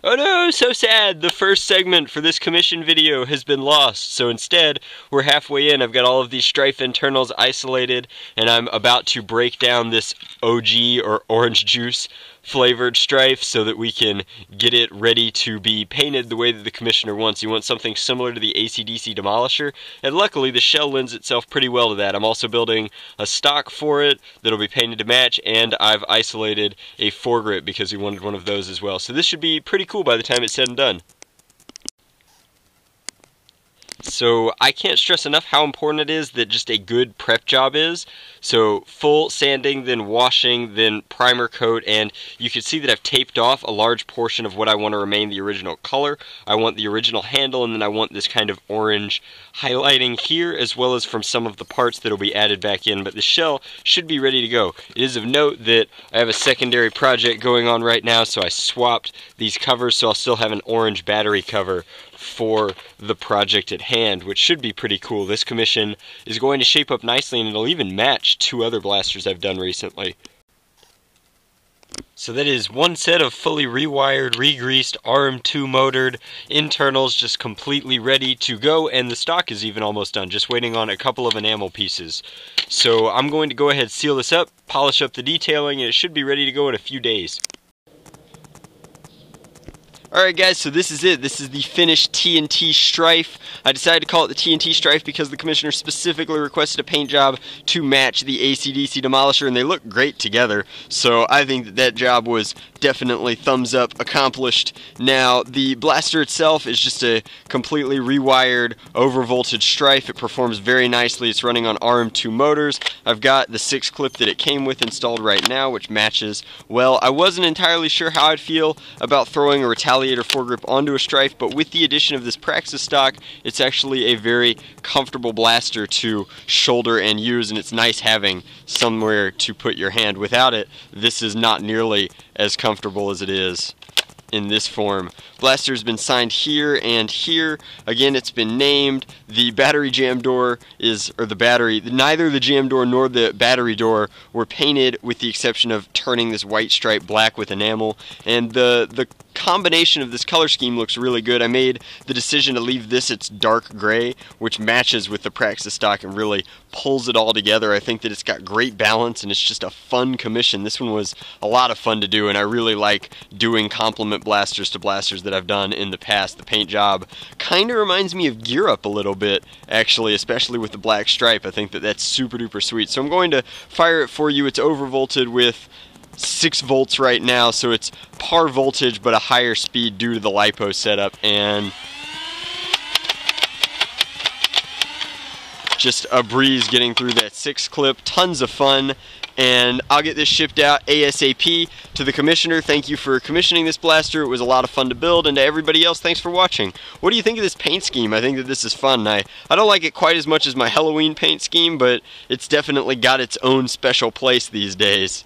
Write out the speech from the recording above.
Oh no, so sad! The first segment for this commission video has been lost, so instead, we're halfway in. I've got all of these Stryfe internals isolated, and I'm about to break down this OG, or orange juice, flavored Stryfe so that we can get it ready to be painted the way that the commissioner wants. He wants something similar to the AC/DC Demolisher, and luckily the shell lends itself pretty well to that. I'm also building a stock for it that'll be painted to match, and I've isolated a foregrip because we wanted one of those as well. So this should be pretty cool by the time it's said and done. So I can't stress enough how important it is that just a good prep job is. So full sanding, then washing, then primer coat, and you can see that I've taped off a large portion of what I want to remain the original color. I want the original handle, and then I want this kind of orange highlighting here, as well as from some of the parts that will be added back in, but the shell should be ready to go. It is of note that I have a secondary project going on right now, so I swapped these covers, so I'll still have an orange battery cover for the project at hand, which should be pretty cool. This commission is going to shape up nicely, and it'll even match two other blasters I've done recently. So that is one set of fully rewired, re-greased, RM2 motored internals just completely ready to go, and the stock is even almost done, just waiting on a couple of enamel pieces. So I'm going to go ahead and seal this up, polish up the detailing, and it should be ready to go in a few days. Alright guys, so this is it. This is the finished TNT Stryfe. I decided to call it the TNT Stryfe because the commissioner specifically requested a paint job to match the AC/DC Demolisher, and they look great together. So I think that that job was definitely thumbs up, accomplished. Now, the blaster itself is just a completely rewired, overvoltage Stryfe. It performs very nicely. It's running on RM2 motors. I've got the 6-clip that it came with installed right now, which matches well. I wasn't entirely sure how I'd feel about throwing a retaliator foregrip onto a Stryfe, but with the addition of this praxis stock, it's actually a very comfortable blaster to shoulder and use, and it's nice having somewhere to put your hand. Without it, this is not nearly as comfortable as it is in this form. Blaster's been signed here and here. Again, it's been named. The battery jam door is, or the battery, neither the jam door nor the battery door were painted, with the exception of turning this white stripe black with enamel, and the combination of this color scheme looks really good. I made the decision to leave this its dark gray, which matches with the praxis stock and really pulls it all together. I think that it's got great balance, and it's just a fun commission. This one was a lot of fun to do, and I really like doing complement blasters to blasters that I've done in the past. The paint job kind of reminds me of Gear Up a little bit, actually, especially with the black stripe. I think that that's super duper sweet. So I'm going to fire it for you. It's overvolted with 6 volts right now, so it's par voltage but a higher speed due to the LiPo setup, and just a breeze getting through that 6-clip. Tons of fun, and I'll get this shipped out ASAP to the commissioner. Thank you for commissioning this blaster. It was a lot of fun to build, and to everybody else, thanks for watching. What do you think of this paint scheme? I think that this is fun. I don't like it quite as much as my Halloween paint scheme, but it's definitely got its own special place these days.